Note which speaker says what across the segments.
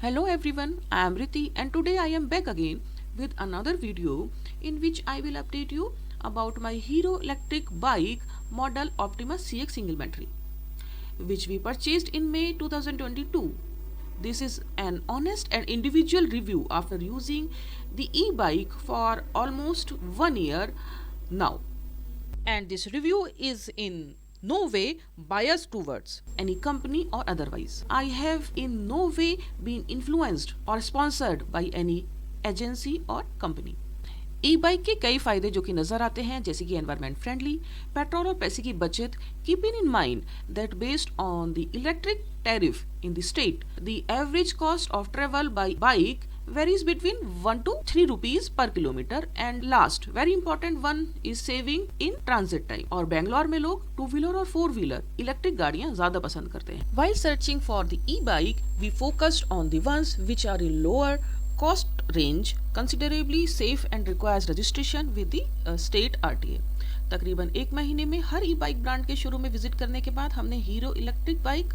Speaker 1: Hello everyone, I am Riti and today I am back again with another video in which I will update you about my Hero electric bike model Optima CX single battery which we purchased in May 2022. This is an honest and individual review after using the e-bike for almost 1 year now. And this review is in no way biased towards any company or otherwise. I have in no way been influenced or sponsored by any agency और company. ई bike के कई फायदे जो कि नजर आते हैं जैसे कि एनवायरमेंट फ्रेंडली, पेट्रोल और पैसे की बचत, keeping in mind that based on the electric tariff in the state the average cost of travel by bike varies between 1 to 3 rupees per kilometer and last very important one is saving in transit time और बेंगलोर में लोग 2 wheeler और 4 wheeler electric गाड़ियां ज्यादा पसंद करते हैं। While searching for the e-bike we focused on the ones which are in lower cost range, considerably safe and requires registration with the state RTA। तकरीबन 1 महीने में हर ई बाइक ब्रांड के शोरूम में विजिट करने के बाद हमने Hero electric bike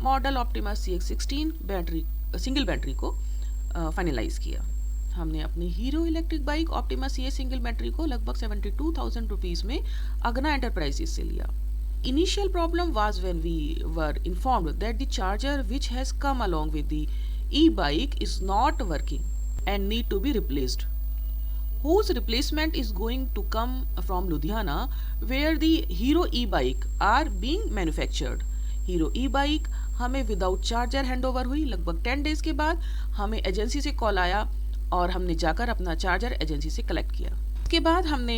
Speaker 1: model Optima CX16 battery single battery को फाइनलाइज किया। हमने अपनी hero electric bike Optima CX single battery को लगभग 72,000 रुपीज में अगना एंटरप्राइजेस से लिया। Initial problem was when we were informed that the charger which has come along with the e-bike is not working and need to be replaced, whose replacement is going to come from Ludhiana where the Hero e-bike are being manufactured। Hero e-bike हमें without charger handover हुई। लगभग 10 days के बाद हमें agency से call आया और हमने जाकर अपना चार्जर एजेंसी से कलेक्ट किया। उसके बाद हमने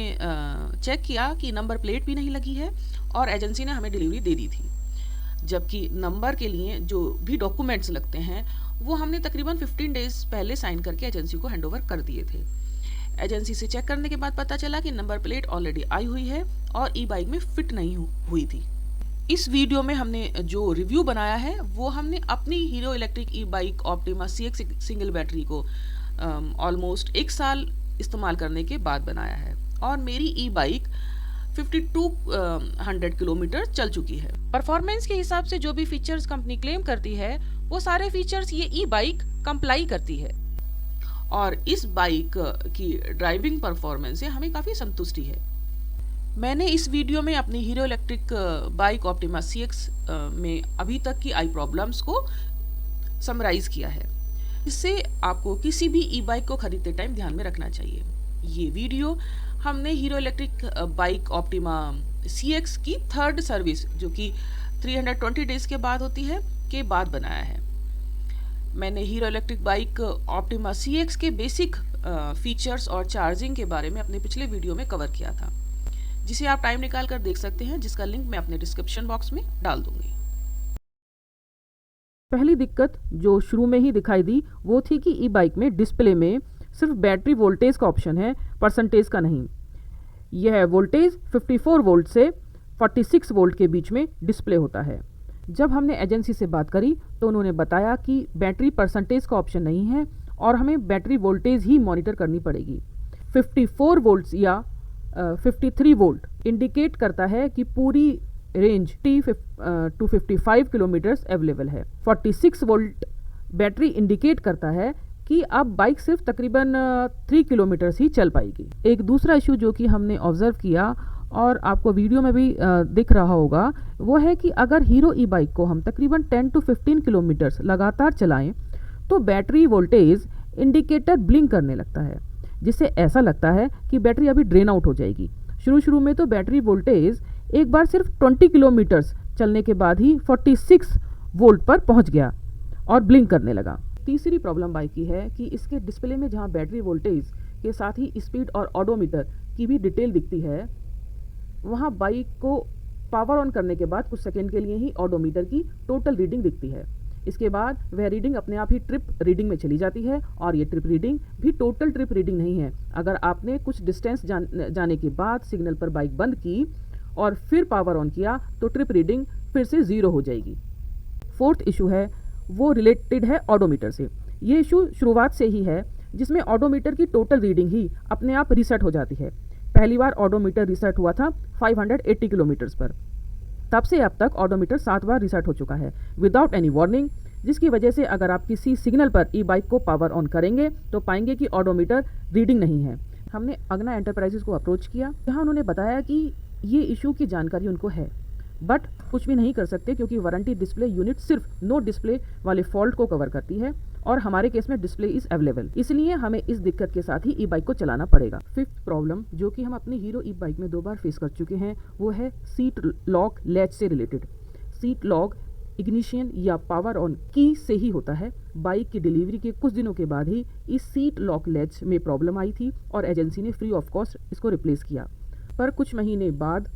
Speaker 1: चेक किया कि नंबर प्लेट भी नहीं लगी है और एजेंसी ने हमें डिलीवरी दे दी थी, जबकि नंबर के लिए जो भी डॉक्यूमेंट्स लगते हैं वो हमने तकरीबन 15 डेज पहले साइन करके एजेंसी को हैंडओवर कर दिए थे। एजेंसी से चेक करने के बाद पता चला कि नंबर प्लेट ऑलरेडी आई हुई है और ई बाइक में फिट नहीं हुई थी। इस वीडियो में हमने जो रिव्यू बनाया है वो हमने अपनी hero Electric e bike Optima CX single battery को ऑलमोस्ट 1 साल इस्तेमाल करने के बाद बनाया है और मेरी ई बाइक 5200 किलोमीटर चल चुकी है। परफॉर्मेंस के हिसाब से जो भी फीचर्स कंपनी क्लेम करती है वो सारे फीचर्स ये ई बाइक कंप्लाई करती है और इस बाइक की ड्राइविंग परफॉर्मेंस से हमें काफ़ी संतुष्टि है। मैंने इस वीडियो में अपनी hero electric bike Optima CX में अभी तक की आई प्रॉब्लम्स को समराइज किया है। इससे आपको किसी भी ई बाइक को खरीदते टाइम ध्यान में रखना चाहिए। ये वीडियो हमने Hero electric bike Optima CX की 3rd सर्विस जो कि 320 डेज के बाद होती है के बाद बनाया है। मैंने hero electric bike Optima CX के बेसिक फीचर्स और चार्जिंग के बारे में अपने पिछले वीडियो में कवर किया था, जिसे आप टाइम निकाल कर देख सकते हैं, जिसका लिंक मैं अपने डिस्क्रिप्शन बॉक्स में डाल दूंगी।
Speaker 2: पहली दिक्कत जो शुरू में ही दिखाई दी वो थी कि ई बाइक में डिस्प्ले में सिर्फ बैटरी वोल्टेज का ऑप्शन है, परसेंटेज का नहीं। यह वोल्टेज 54 वोल्ट से 46 वोल्ट के बीच में डिस्प्ले होता है। जब हमने एजेंसी से बात करी तो उन्होंने बताया कि बैटरी परसेंटेज का ऑप्शन नहीं है और हमें बैटरी वोल्टेज ही मॉनिटर करनी पड़ेगी। 54 वोल्ट्स या 53 वोल्ट इंडिकेट करता है कि पूरी रेंज 255 किलोमीटर्स अवेलेबल है। 46 वोल्ट बैटरी इंडिकेट करता है कि अब बाइक सिर्फ तकरीबन 3 किलोमीटर्स ही चल पाएगी। एक दूसरा इशू जो कि हमने ऑब्जर्व किया और आपको वीडियो में भी दिख रहा होगा वो है कि अगर हीरो ई बाइक को हम तकरीबन 10 to 15 किलोमीटर्स लगातार चलाएं तो बैटरी वोल्टेज इंडिकेटर ब्लिंक करने लगता है, जिससे ऐसा लगता है कि बैटरी अभी ड्रेन आउट हो जाएगी। शुरू में तो बैटरी वोल्टेज एक बार सिर्फ 20 किलोमीटर्स चलने के बाद ही 46 वोल्ट पर पहुंच गया और ब्लिंक करने लगा। तीसरी प्रॉब्लम बाइक की है कि इसके डिस्प्ले में जहां बैटरी वोल्टेज के साथ ही स्पीड और ऑडोमीटर की भी डिटेल दिखती है, वहां बाइक को पावर ऑन करने के बाद कुछ सेकेंड के लिए ही ऑडोमीटर की टोटल रीडिंग दिखती है। इसके बाद वह रीडिंग अपने आप ही ट्रिप रीडिंग में चली जाती है और ये ट्रिप रीडिंग भी टोटल ट्रिप रीडिंग नहीं है। अगर आपने कुछ डिस्टेंस जाने के बाद सिग्नल पर बाइक बंद की और फिर पावर ऑन किया तो ट्रिप रीडिंग फिर से 0 हो जाएगी। 4th इशू है वो रिलेटेड है ऑडोमीटर से। ये इशू शुरुआत से ही है जिसमें ऑडोमीटर की टोटल रीडिंग ही अपने आप रीसेट हो जाती है। पहली बार ऑडोमीटर रीसेट हुआ था 580 किलोमीटर्स पर, तब से अब तक ऑडोमीटर 7 बार रीसेट हो चुका है विदाउट एनी वार्निंग। जिसकी वजह से अगर आप किसी सिग्नल पर ई बाइक को पावर ऑन करेंगे तो पाएंगे कि ऑडोमीटर रीडिंग नहीं है। हमने अग्ना एंटरप्राइजेस को अप्रोच किया, जहां उन्होंने बताया कि ये इशू की जानकारी उनको है, बट कुछ भी नहीं कर सकते क्योंकि वारंटी डिस्प्ले यूनिट सिर्फ नो डिस्प्ले वाले फॉल्ट को कवर करती है और हमारे केस में डिस्प्ले इज अवेलेबल, इसलिए हमें इस दिक्कत के साथ ही ई बाइक को चलाना पड़ेगा। फिफ्थ प्रॉब्लम जो कि हम अपनी हीरो ई बाइक में 2 बार फेस कर चुके हैं वो है सीट लॉक लैच से रिलेटेड। सीट लॉक इग्निशन या पावर ऑन की से ही होता है। बाइक की डिलीवरी के कुछ दिनों के बाद ही इस सीट लॉक लैच में प्रॉब्लम आई थी और एजेंसी ने फ्री ऑफ कॉस्ट इसको रिप्लेस किया, पर कुछ महीने बाद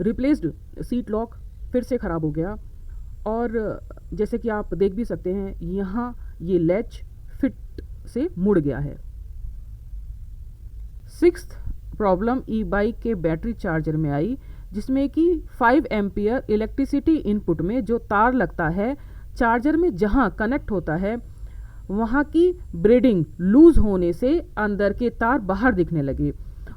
Speaker 2: रिप्लेस्ड सीट लॉक फिर से ख़राब हो गया और जैसे कि आप देख भी सकते हैं यहाँ ये लैच फिट से मुड़ गया है। सिक्स्थ प्रॉब्लम ई बाइक के बैटरी चार्जर में आई, जिसमें कि 5 एम्पियर इलेक्ट्रिसिटी इनपुट में जो तार लगता है चार्जर में जहां कनेक्ट होता है वहां की ब्रेडिंग लूज होने से अंदर के तार बाहर दिखने लगे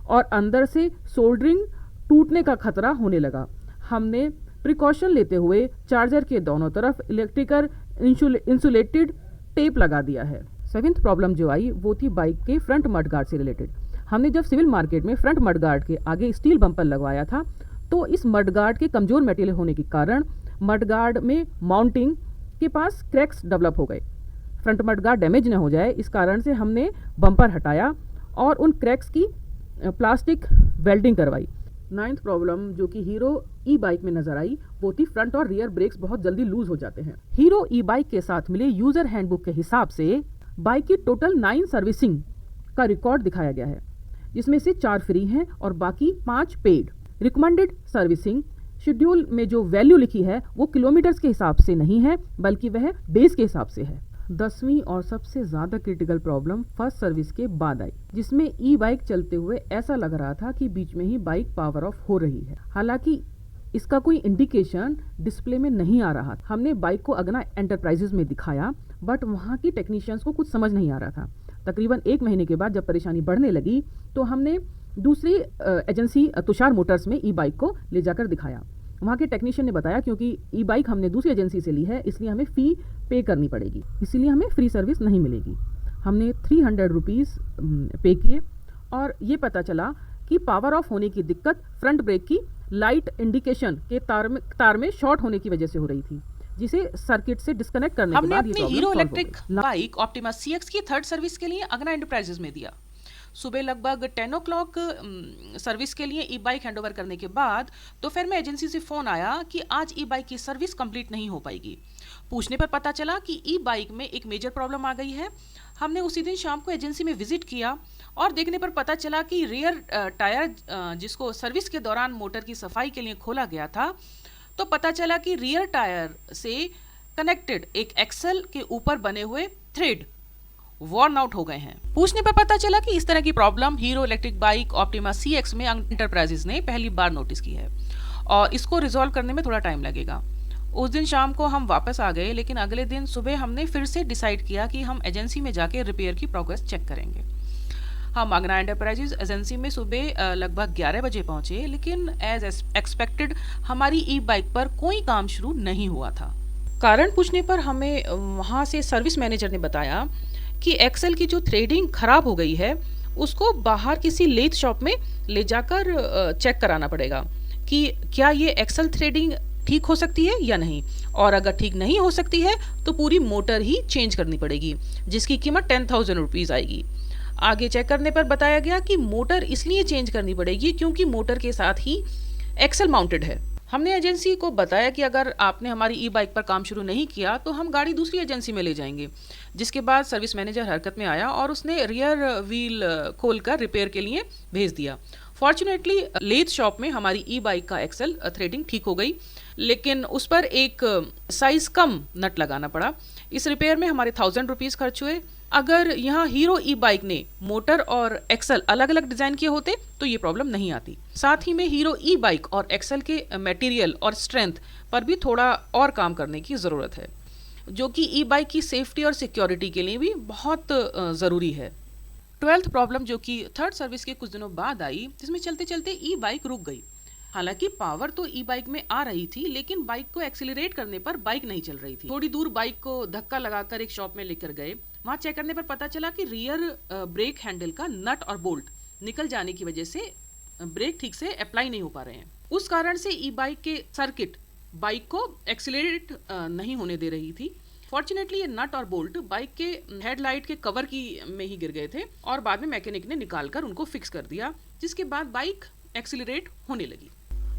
Speaker 2: और अंदर से सोल्डरिंग टूटने का खतरा होने लगा। हमने प्रिकॉशन लेते हुए चार्जर के दोनों तरफ इलेक्ट्रिकल इंसुलेटेड टेप लगा दिया है। सेवेंथ प्रॉब्लम जो आई वो थी बाइक के फ्रंट मडगार्ड से रिलेटेड। हमने जब सिविल मार्केट में फ्रंट मडगार्ड के आगे स्टील बम्पर लगवाया था तो इस मडगार्ड के कमज़ोर मटेरियल होने के कारण मडगार्ड में माउंटिंग के पास क्रैक्स डेवलप हो गए। फ्रंट मडगार्ड डैमेज न हो जाए इस कारण से हमने बम्पर हटाया और उन क्रैक्स की प्लास्टिक वेल्डिंग करवाई। नाइन्थ प्रॉब्लम जो कि हीरो ई बाइक में नजर आई वो थी फ्रंट और रियर ब्रेक्स बहुत जल्दी लूज हो जाते हैं। हीरो ई बाइक के साथ मिले यूजर हैंडबुक के हिसाब से बाइक की टोटल 9 सर्विसिंग का रिकॉर्ड दिखाया गया है, जिसमें से 4 फ्री हैं और बाकी 5 पेड। रिकमेंडेड सर्विसिंग शेड्यूल में जो वैल्यू लिखी है वो किलोमीटर्स के हिसाब से नहीं है बल्कि वह डेज के हिसाब से है। 10वीं और सबसे ज़्यादा क्रिटिकल प्रॉब्लम फर्स्ट सर्विस के बाद आई, जिसमें ई बाइक चलते हुए ऐसा लग रहा था कि बीच में ही बाइक पावर ऑफ हो रही है, हालांकि इसका कोई इंडिकेशन डिस्प्ले में नहीं आ रहा था। हमने बाइक को अग्ना एंटरप्राइजेस में दिखाया बट वहाँ की टेक्नीशियंस को कुछ समझ नहीं आ रहा था। तकरीबन 1 महीने के बाद जब परेशानी बढ़ने लगी तो हमने दूसरी एजेंसी तुषार मोटर्स में ई बाइक को ले जाकर दिखाया। वहाँ के टेक्नीशियन ने बताया क्योंकि ई बाइक हमने दूसरी एजेंसी से ली है इसलिए हमें फ़ी पे करनी पड़ेगी, इसीलिए हमें फ्री सर्विस नहीं मिलेगी। हमने 300 रुपीज़ पे किए और ये पता चला कि पावर ऑफ होने की दिक्कत फ्रंट ब्रेक की लाइट इंडिकेशन के तार में शॉर्ट होने की वजह से हो रही थी, जिसे सर्किट से डिस्कनेक्ट करने के बाद
Speaker 1: हमने अपनी hero electric bike Optima CX की 3rd सर्विस के लिए अग्ना एंटरप्राइजेस में दिया। सुबह लगभग 10 o'clock सर्विस के लिए ई बाइक हैंडओवर करने के बाद दोपहर में एजेंसी से फ़ोन आया कि आज ई बाइक की सर्विस कंप्लीट नहीं हो पाएगी। पूछने पर पता चला कि ई बाइक में एक मेजर प्रॉब्लम आ गई है। हमने उसी दिन शाम को एजेंसी में विजिट किया और देखने पर पता चला कि रियर टायर जिसको सर्विस के दौरान मोटर की सफाई के लिए खोला गया था, तो पता चला कि रियर टायर से कनेक्टेड एक एक्सल के ऊपर बने हुए थ्रेड वॉर्न आउट हो गए हैं। पूछने पर पता चला कि इस तरह की problem hero electric bike Optima CX में एंटरप्राइजेस ने पहली बार नोटिस की है और इसको रिजॉल्व करने में थोड़ा टाइम लगेगा। उस दिन शाम को हम वापस आ गए, लेकिन अगले दिन सुबह हमने फिर से डिसाइड किया कि हम एजेंसी में जाके रिपेयर की प्रोग्रेस चेक करेंगे। हम अग्ना एंटरप्राइजेस एजेंसी में सुबह लगभग 11 बजे पहुंचे, लेकिन एज एक्सपेक्टेड हमारी ई बाइक पर कोई काम शुरू नहीं हुआ था। कारण पूछने पर हमें वहाँ से सर्विस मैनेजर ने बताया कि एक्सेल की जो थ्रेडिंग खराब हो गई है उसको बाहर किसी लेथ शॉप में ले जाकर चेक कराना पड़ेगा कि क्या ये एक्सेल थ्रेडिंग ठीक हो सकती है या नहीं, और अगर ठीक नहीं हो सकती है तो पूरी मोटर ही चेंज करनी पड़ेगी, जिसकी कीमत 10,000 रुपीज़ आएगी। आगे चेक करने पर बताया गया कि मोटर इसलिए चेंज करनी पड़ेगी क्योंकि मोटर के साथ ही एक्सेल माउंटेड है। हमने एजेंसी को बताया कि अगर आपने हमारी ई बाइक पर काम शुरू नहीं किया तो हम गाड़ी दूसरी एजेंसी में ले जाएंगे, जिसके बाद सर्विस मैनेजर हरकत में आया और उसने रियर व्हील खोलकर रिपेयर के लिए भेज दिया। फॉर्चुनेटली लेथ शॉप में हमारी ई बाइक का एक्सेल थ्रेडिंग ठीक हो गई, लेकिन उस पर एक साइज कम नट लगाना पड़ा। इस रिपेयर में हमारे 1,000 रुपीज़ खर्च हुए। अगर यहाँ हीरो ई बाइक ने मोटर और एक्सेल अलग अलग डिज़ाइन किए होते तो ये प्रॉब्लम नहीं आती। साथ ही में हीरो ई बाइक और एक्सेल के मटेरियल और स्ट्रेंथ पर भी थोड़ा और काम करने की ज़रूरत है, जो कि ई बाइक की सेफ्टी और सिक्योरिटी के लिए भी बहुत ज़रूरी है। 12th प्रॉब्लम जो कि 3rd सर्विस के कुछ दिनों बाद आई, जिसमें चलते चलते ई बाइक रुक गई। हालांकि पावर तो ई बाइक में आ रही थी, लेकिन बाइक को एक्सीलरेट करने पर बाइक नहीं चल रही थी। थोड़ी दूर बाइक को धक्का लगाकर एक शॉप में लेकर गए। वहां चेक करने पर पता चला कि रियर ब्रेक हैंडल का नट और बोल्ट निकल जाने की वजह से ब्रेक ठीक से अप्लाई नहीं हो पा रहे हैं। उस कारण से ई बाइक के सर्किट बाइक को एक्सीलरेट नहीं होने दे रही थी। फॉर्चुनेटली ये नट और बोल्ट बाइक के हेडलाइट के कवर की में ही गिर गए थे और बाद में मैकेनिक ने निकालकर उनको फिक्स कर दिया, जिसके बाद बाइक एक्सीलरेट होने लगी।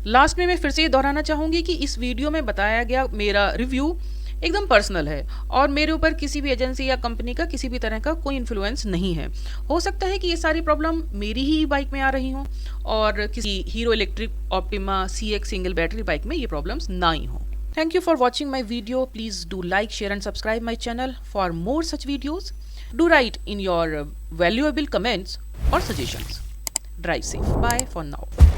Speaker 1: लास्ट में मैं फिर से ये दोहराना चाहूंगी कि इस वीडियो में बताया गया मेरा रिव्यू एकदम पर्सनल है और मेरे ऊपर किसी भी एजेंसी या कंपनी का किसी भी तरह का कोई इन्फ्लुएंस नहीं है। हो सकता है कि ये सारी प्रॉब्लम मेरी ही बाइक में आ रही हो और किसी hero electric optima CX single battery bike में ये प्रॉब्लम्स ना ही हो। Thank you for watching my video. Please do like, share and subscribe my channel for more such videos. Do write in your valuable comments or suggestions. Drive safe. Bye for now.